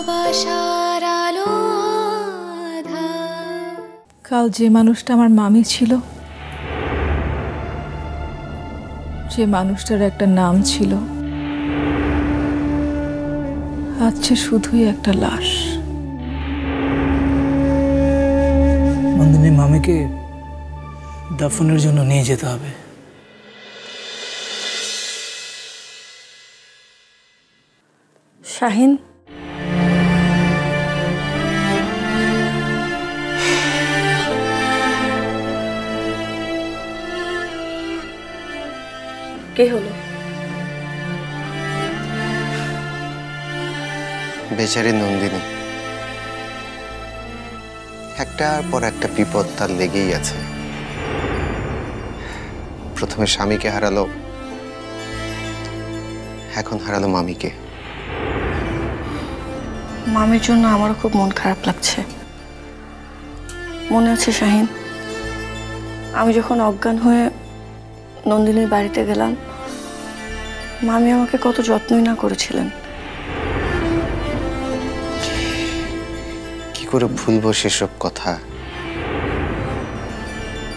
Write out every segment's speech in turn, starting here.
ভালোবাসার আলো কাল যে মানুষটা আমার মামি ছিল, যে মানুষটার একটা নাম ছিল, আজ সে শুধুই একটা লাশ। নন্দিনী মামিকে দাফনের জন্য নিয়ে যেতে হবে। শাহিন, কে হলো? বেচারি নন্দিনী, একটার পর একটা বিপদ তার লেগেই আছে। প্রথমে স্বামীকে হারালো, এখন হারালো মামিকে। মামির জন্য আমারও খুব মন খারাপ লাগছে। মনে আছে শাহিন, আমি যখন অজ্ঞান হয়ে নন্দিনীর বাড়িতে গেলাম, মামি আমাকে কত যত্নই না করেছিলেন। কি করে ভুলবো সেসব কথা?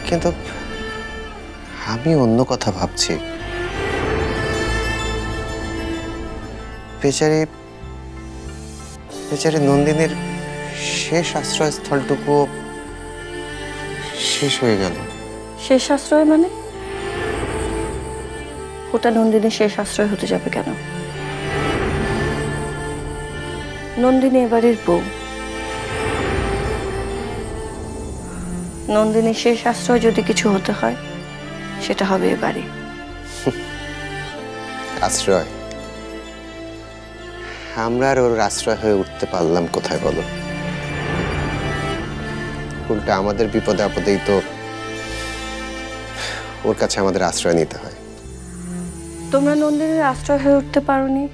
কিন্তু আমি অন্য কথা ভাবছি। বেচারি বেচারি নন্দিনীর শেষ আশ্রয়স্থলটুকু শেষ হয়ে গেল। শেষ আশ্রয় মানে? ওটা নন্দিনীর শেষ আশ্রয় হতে যাবে কেন? নন্দিনী এবাড়ির বউ। নন্দিনীর শেষ আশ্রয় যদি কিছু হতে হয়, সেটা হবে এ বাড়ি। আশ্রয়? আমরা আর ওর আশ্রয় হয়ে উঠতে পারলাম কোথায় বলো? উল্টা আমাদের বিপদে আপদেই তো ওর কাছে আমাদের আশ্রয় নিতে হয়। তোমরা নন্দিনীর আশ্রয় হয়ে উঠতে পারোনি,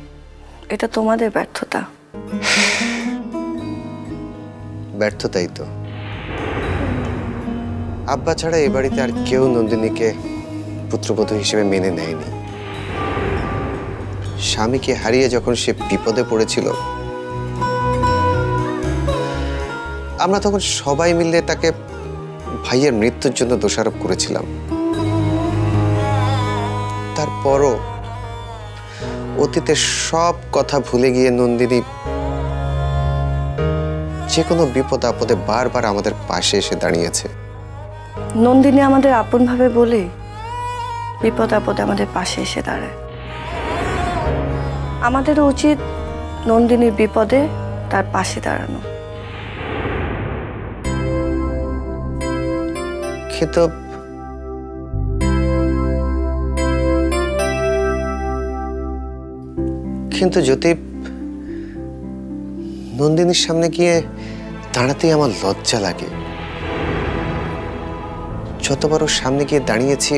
এটা তোমাদের ব্যর্থতা। ব্যর্থতাই তো। আব্বা ছাড়া এ বাড়িতে আর কেউ নন্দিনীকে পুত্রবধূ হিসেবে মেনে নেয়নি। স্বামীকে হারিয়ে যখন সে বিপদে পড়েছিল, আমরা তখন সবাই মিলে তাকে ভাইয়ের মৃত্যুর জন্য দোষারোপ করেছিলাম। তারপরও অতীতের সব কথা ভুলে গিয়ে নন্দিনী যে কোনো বিপদ আপদে বারবার আমাদের পাশে এসে দাঁড়িয়েছে। নন্দিনী আমাদের আপন ভাবে বলে বিপদ আপদে আমাদের পাশে এসে দাঁড়ায়। আমাদের উচিত নন্দিনীর বিপদে তার পাশে দাঁড়ানো। কিন্তু যদি নন্দিনীর সামনে গিয়ে দাঁড়াতেই আমার লজ্জা লাগে। যতবার ওর সামনে গিয়ে দাঁড়িয়েছি,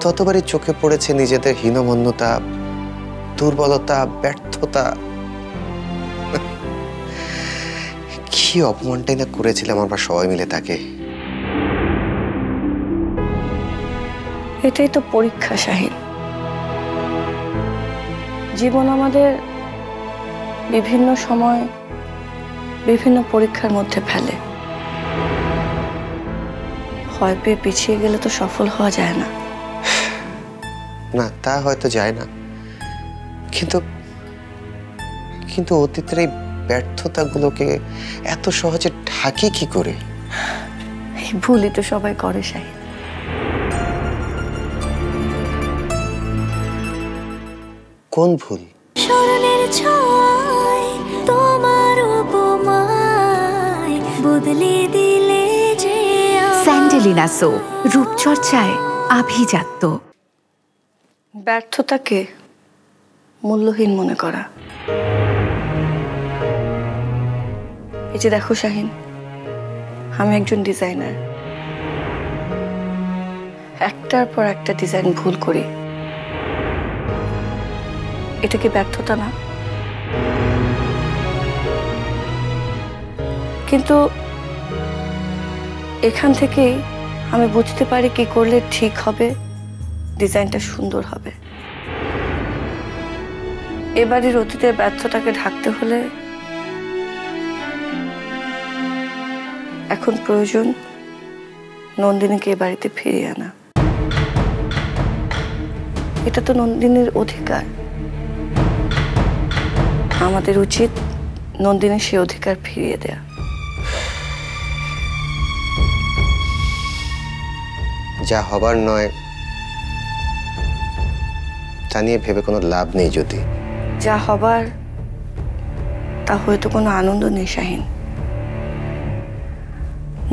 ততবারই চোখে পড়েছে নিজেদের হীনমন্যতা, দুর্বলতা, ব্যর্থতা। কি অপমানটাই না করেছিলাম আমরা সবাই মিলে তাকে। এটাই তো পরীক্ষা শাহিন। জীবন আমাদের বিভিন্ন সময় বিভিন্ন পরীক্ষার মধ্যে ফেলে। ভয় পেয়ে পিছিয়ে গেলে তো সফল হওয়া যায় না। না, তা হয়তো যায় না, কিন্তু কিন্তু অতীতের এই ব্যর্থতাগুলোকে এত সহজে ঢাকি কি করে? এই ভুলই তো সবাই করে শাহিন। কোন ভুল? স্মরণের ছোঁয়ায় তোমার উপমায় বদলে দিলে যে স্যান্ডেলিনা সো, রূপচর্চায় আভিজাত্য। ব্যর্থতাকে মূল্যহীন মনে করা। এই যে দেখো শাহিন, আমি একজন ডিজাইনার। একটার পর একটা ডিজাইন ভুল করি। এটা কি ব্যর্থতা না? কিন্তু এখান থেকেই আমি বুঝতে পারি কি করলে ঠিক হবে, ডিজাইনটা সুন্দর হবে। এ বাড়ির অতীতের ব্যর্থতাকে ঢাকতে হলে এখন প্রয়োজন নন্দিনীকে এ বাড়িতে ফিরিয়ে আনা। এটা তো নন্দিনীর অধিকার, আমাদের উচিত নন্দিনীর সে অধিকার ফিরিয়ে দেয়া। যা হবার নয় তা নিয়ে ভেবে কোনো লাভ নেই জ্যোতি। যা হবার তা হয়তো কোনো আনন্দ নেই শাহিন।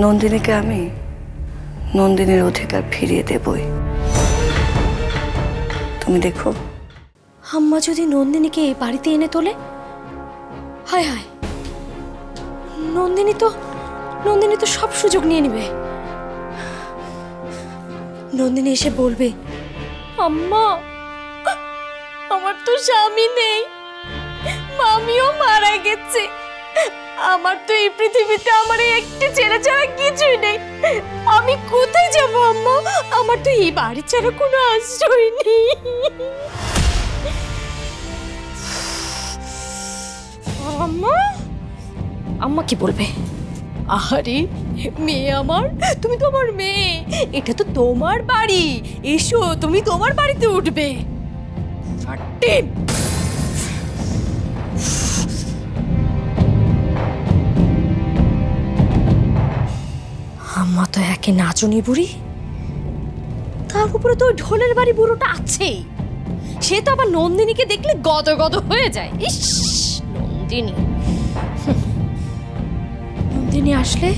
নন্দিনীকে আমি নন্দিনীর অধিকার ফিরিয়ে দেবই। তুমি দেখো, আম্মা যদি নন্দিনীকে এই বাড়িতে এনে তোলে, হায় হায়, নন্দিনী তো সব সুযোগ নিয়ে নিবে। নন্দিনী এসে বলবে, আম্মা আমার তো স্বামী নেই, মামিও মারা গেছে, আমার তো এই পৃথিবীতে আমার এই একটি ছেলে ছাড়া কিছুই নেই, আমি কোথায় যাবো আম্মা? আমার তো এই বাড়ি ছাড়া কোনো আশ্রয় নেই। আম্মা আম্মা কি বলবে? আরে মেয়ে আমার, তুমি তো আমার মেয়ে, এটা তো তোমার বাড়ি, এসো তুমি তোমার বাড়িতে উঠবে। আম্মা তো একে নাচনি বুড়ি, তার উপরে তো ঢোলের বাড়ি বুড়োটা আছেই, সে তো আবার নন্দিনীকে দেখলে গদ গদ হয়ে যায়। ইস নন্দিনী, নন্দিনী আসলে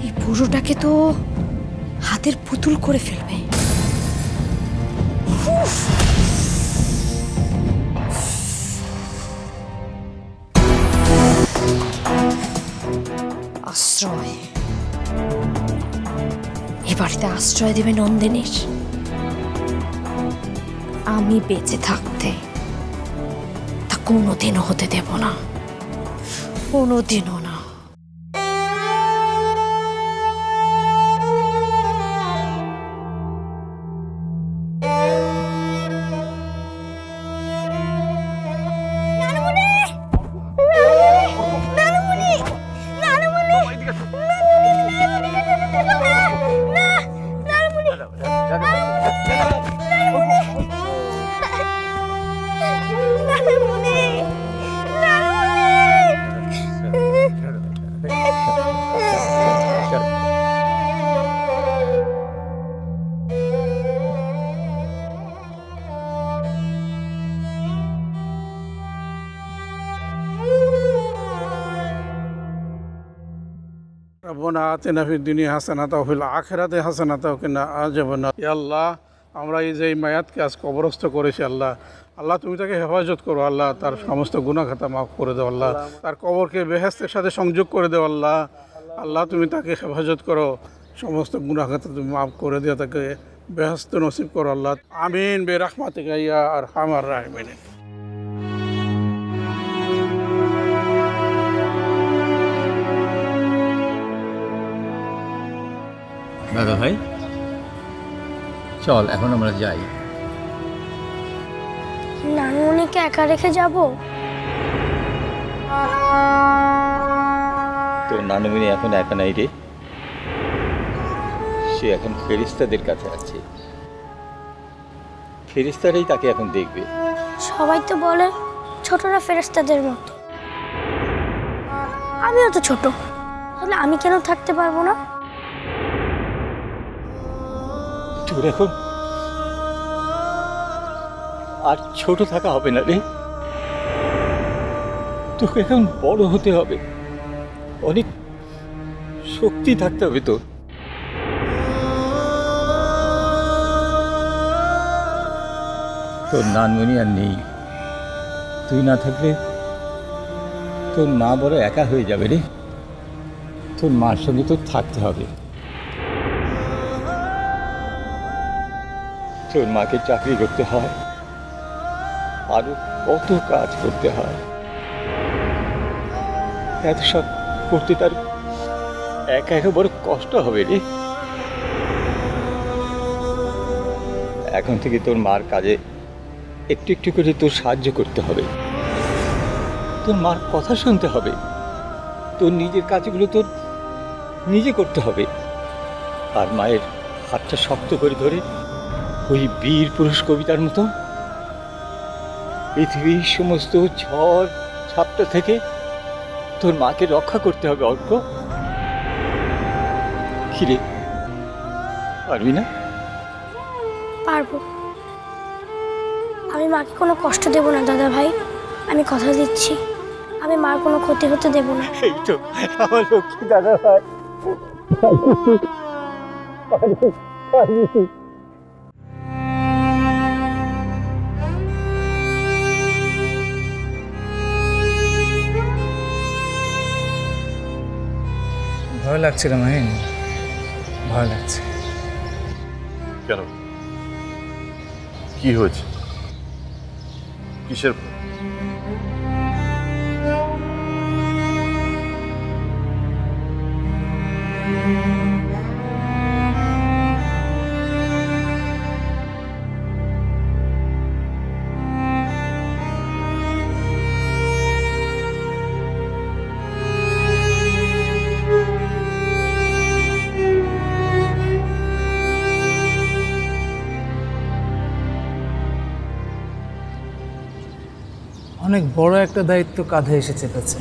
এই বুড়োটাকে তো হাতের পুতুল করে ফেলবে। আশ্রয়, এ বাড়িতে আশ্রয় দেবে নন্দিনীর। আমি বেঁচে থাকতে তা কোনোদিনও হতে দেব না, কোনোদিনও না। রব্বানা আতিনা ফিদ দুনিয়া হাসানাতা ওয়া ফিল আখিরাতি হাসানাতা ওয়া কিনা আযাবান্নার। ইয়া আল্লাহ, আমরা এই যে মায়াতকে আজ কবরস্থ করেছি আল্লাহ, আল্লাহ তুমি তাকে হেফাজত করো আল্লাহ, তার সমস্ত গুনাহ খাতা মাফ করে দাও আল্লাহ, তার কবরকে বেহেশতের সাথে সংযোগ করে দাও আল্লাহ। আল্লাহ তুমি তাকে হেফাজত করো, সমস্ত গুনাহ খাতা তুমি মাফ করে দিও, তাকে বেহেশত নসিব করো আল্লাহ। আমিন বিরহমাতিকা ইয়া আরহামার রাহিমিন। দাদা ভাই চল এখন আমরা যাই। নানুমণিকে একা রেখে যাব? তোর নানুমণি এখন একা নাই রে, সে এখন ফেরেশতাদের কাছে আছে, ফেরেশতারাই তাকে এখন দেখবে। সবাই তো বলে ছোটরা ফেরেশতাদের মতো, আমিও তো ছোট, তাহলে আমি কেন থাকতে পারবো না? তোর এখন আর ছোট থাকা হবে না রে, তোকে এখন বড় হতে হবে, অনেক শক্তি থাকতে হবে তোর। তোর নানমণি আর নেই, তুই না থাকলে তোর মা বড় একা হয়ে যাবে রে, তোর মার সঙ্গে তোর থাকতে হবে। তোর মাকে চাকরি করতে হয়, আরো কত কাজ করতে হয়, এত সব করতে তার একা একা বড় কষ্ট হবে রে। এখন থেকে তোর মার কাজে একটু একটু করে তোর সাহায্য করতে হবে, তোর মার কথা শুনতে হবে, তোর নিজের কাজগুলো তোর নিজে করতে হবে। আর মায়ের হাতটা শক্ত করে ধরে ওই বীর পুরুষ কবিতার মতো পৃথিবীর সমস্ত ঝড় ঝাপটা থেকে তোর মাকে রক্ষা করতে হবে। অর্ক, কিরে, পারবি না? পারবো। আমি মাকে কোনো কষ্ট দেব না দাদা ভাই, আমি কথা দিচ্ছি আমি মার কোনো ক্ষতি হতে দেব না। এই তো আমার লক্ষ্মী দাদা ভাই। ভয় লাগছে রে মাহিন, ভয় লাগছে। কেন, কি হয়েছে? কিসের? অনেক বড় একটা দায়িত্ব কাঁধে এসে চেপেছে।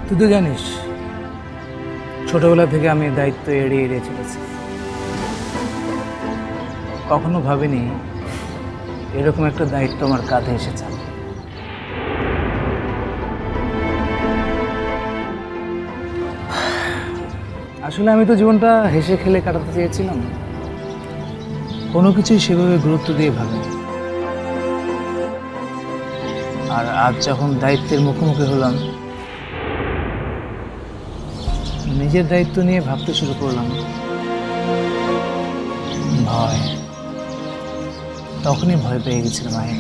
তুই তো জানিস ছোটবেলা থেকে আমি দায়িত্ব এড়িয়ে এড়িয়ে চলেছি। কখনো ভাবিনি এরকম একটা দায়িত্ব আমার কাঁধে এসেছে। আসলে আমি তো জীবনটা হেসে খেলে কাটাতে চেয়েছিলাম, কোনো কিছুই সেভাবে গুরুত্ব দিয়ে ভাবিনি। আর আজ যখন দায়িত্বের মুখোমুখি হলাম, নিজের দায়িত্ব নিয়ে ভাবতে শুরু করলাম, ভয়। তখনই ভয় পেয়ে গেছিলাম। মাহিন,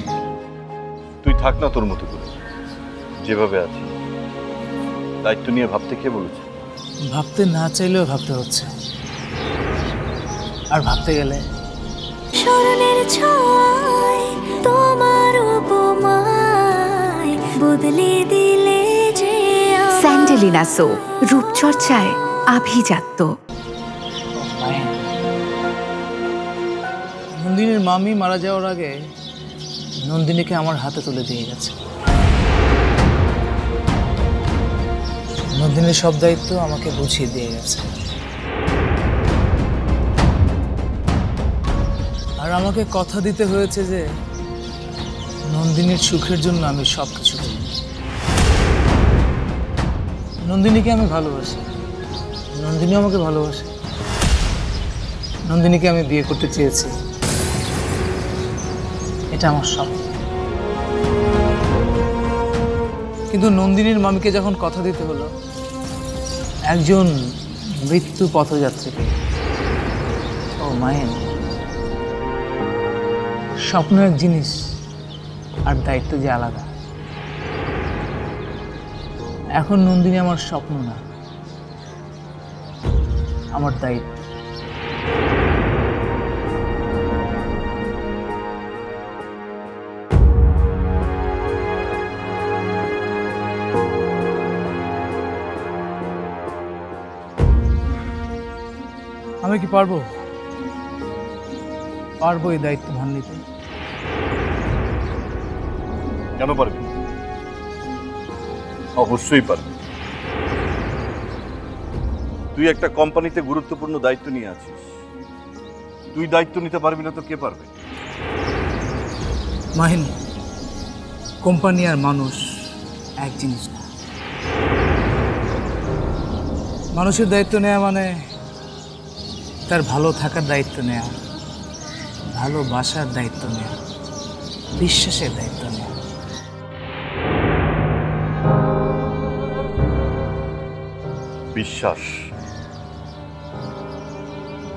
তুই থাক না তোর মতো করে, যেভাবে আছিস। দায়িত্ব নিয়ে ভাবতে কে বলেছে? ভাবতে না চাইলেও ভাবতে হচ্ছে, আর ভাবতে গেলে স্মরণের ছোঁয়ায় তোমার উপমায় বদলে দিলে যে স্যান্ডেলিনা সো, রূপচর্চায় আভিজাত্য। নন্দিনীর মামি মারা যাওয়ার আগে নন্দিনীকে আমার হাতে তুলে দিয়ে গেছে। নন্দিনীর সব দায়িত্ব আমাকে বুঝিয়ে দিয়ে গেছে, আর আমাকে কথা দিতে হয়েছে যে নন্দিনীর সুখের জন্য আমি সব কিছু করব। নন্দিনীকে আমি ভালোবাসি, নন্দিনী আমাকে ভালোবাসে। নন্দিনীকে আমি বিয়ে করতে চেয়েছি, এটা আমার স্বপ্ন। কিন্তু নন্দিনীর মামিকে যখন কথা দিতে হলো একজন মৃত্যু পথযাত্রীকে, ও মায়ের স্বপ্ন এক জিনিস আর দায়িত্ব যে আলাদা। এখন নন্দিনী আমার স্বপ্ন না, আমার দায়িত্ব। আমি কি পারবো এই দায়িত্ব ভার নিতে? কেন পারবি? অবশ্যই পারবি। তুই একটা কোম্পানিতে গুরুত্বপূর্ণ দায়িত্ব নিয়ে আছিস, তুই দায়িত্ব নিতে পারবি না তো কে পারবে? মাহিন, কোম্পানি আর মানুষ এক জিনিস না। মানুষের দায়িত্ব নেওয়া মানে তার ভালো থাকার দায়িত্ব নেওয়া, ভালোবাসার দায়িত্ব নেওয়া, বিশ্বাসের দায়িত্ব নেওয়া। বিশ্বাস,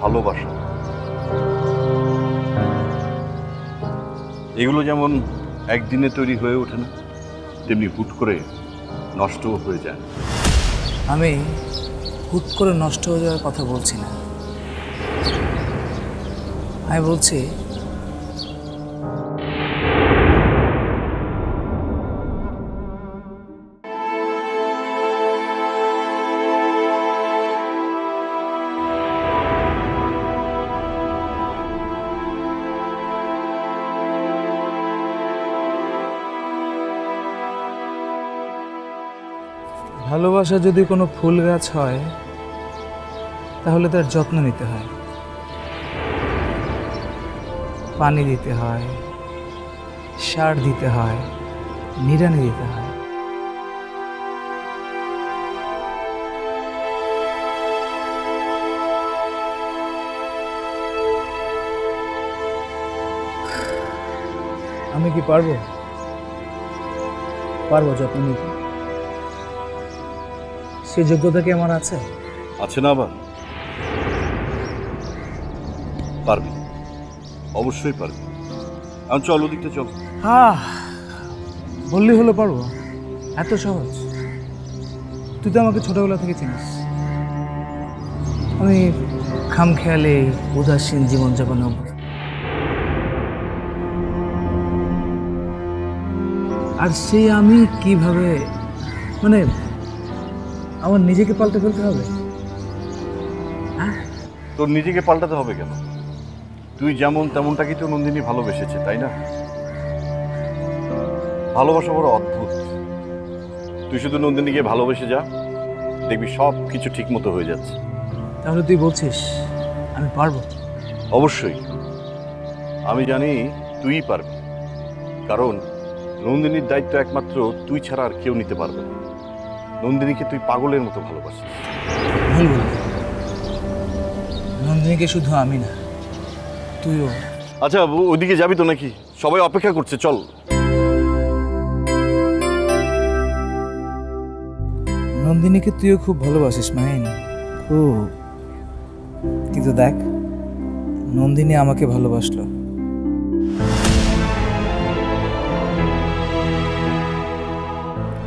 ভালোবাসা, এগুলো যেমন একদিনে তৈরি হয়ে ওঠে না, তেমনি হুট করে নষ্টও হয়ে যায়। আমি হুট করে নষ্ট হয়ে যাওয়ার কথা বলছি না, আমি বলছি ভালোবাসা যদি কোনো ফুল গাছ হয় তাহলে তার যত্ন নিতে হয়, পানি দিতে হয়, সার দিতে হয়, নিড়ানি দিতে হয়। আমি কি পারবো যত্ন নিতে? সে যোগ্যতা কি আমার আছে? আছে না আবার? পারবি, অবশ্যই পারবি। আমি চল ওদিকটা চল। বললি হলো পারবো? এত সহজ? তুই তো আমাকে ছোটবেলা থেকে চিনিস। আমি খামখেয়ালে উদাসীন জীবনযাপনে অভ্যস্ত। আর সেই আমি কিভাবে, মানে আমার নিজেকে পাল্টে ফেলতে হবে? তোর নিজেকে পাল্টাতে হবে কেন? তুই যেমন তেমনটাকে তো নন্দিনী ভালোবেসেছে, তাই না? ভালোবাসা বড় অদ্ভুত। তুই শুধু নন্দিনীকে ভালোবেসে যা, দেখবি সব কিছু ঠিক মতো হয়ে যাচ্ছে। তাহলে তুই বলছিস আমি পারবো? অবশ্যই আমি জানি তুই পারবি, কারণ নন্দিনীর দায়িত্ব একমাত্র তুই ছাড়া আর কেউ নিতে পারবে না। নন্দিনীকে তুই পাগলের মতো ভালোবাসিস। ভুল বলি, নন্দিনীকে শুধু আমি না, তুইও। আচ্ছা, ওইদিকে যাবি তো নাকি? সবাই অপেক্ষা করছে, চল। নন্দিনীকে তুইও খুব ভালোবাসিস মাহিন, খুব। কিন্তু দেখ, নন্দিনী আমাকে ভালোবাসলো।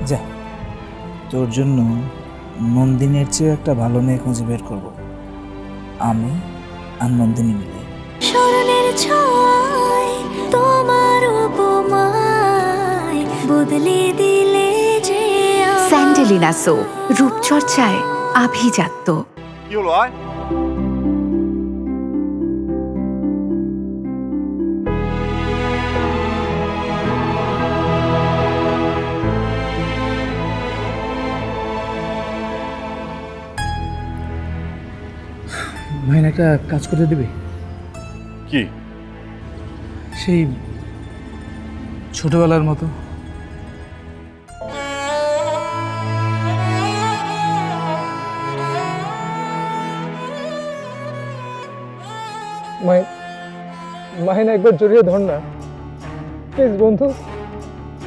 যা, তোর জন্য নন্দিনীর চেয়ে একটা ভালো মেয়ে খুঁজে বের করব, আমি আর নন্দিনী মিলে। স্মরণের ছোঁয়ায় তোমার উপমায় বদলে দিলে যে স্যান্ডেলিনা সো, রূপচর্চায় আভিজাত্য। কি হলো? আয়। মাহিন, একটা কাজ করে দিবি? কি? সেই ছোটবেলার মতো। মাহিন, একবার জড়িয়ে ধর না প্লিজ বন্ধু,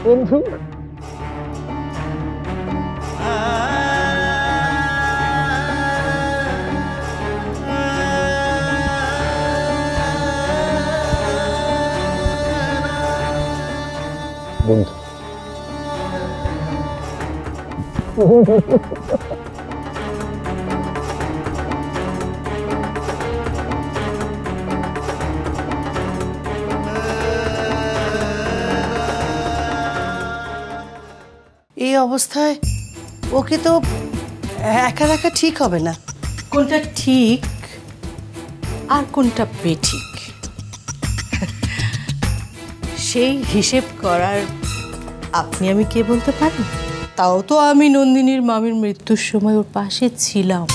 বন্ধু। বন্ধু, এই অবস্থায় ওকে তো একা রাখা ঠিক হবে না। কোনটা ঠিক আর কোনটা বেঠিক সেই হিসেব করার আপনি আমি কে বলতে পারি? তাও তো আমি নন্দিনীর মামির মৃত্যুর সময় ওর পাশে ছিলাম।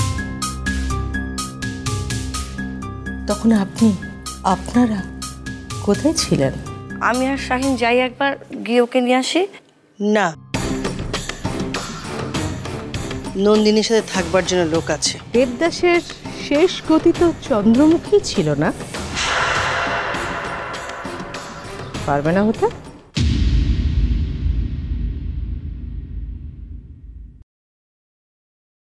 তখন আপনারা কোথায় ছিলেন? আমি আর শাহিন যাই একবার গিয়ে ওকে নিয়ে আসি। না, নন্দিনীর সাথে থাকবার জন্য লোক আছে। দেবদাসের শেষ গতি তো চন্দ্রমুখী ছিল না? পারবে না হতে?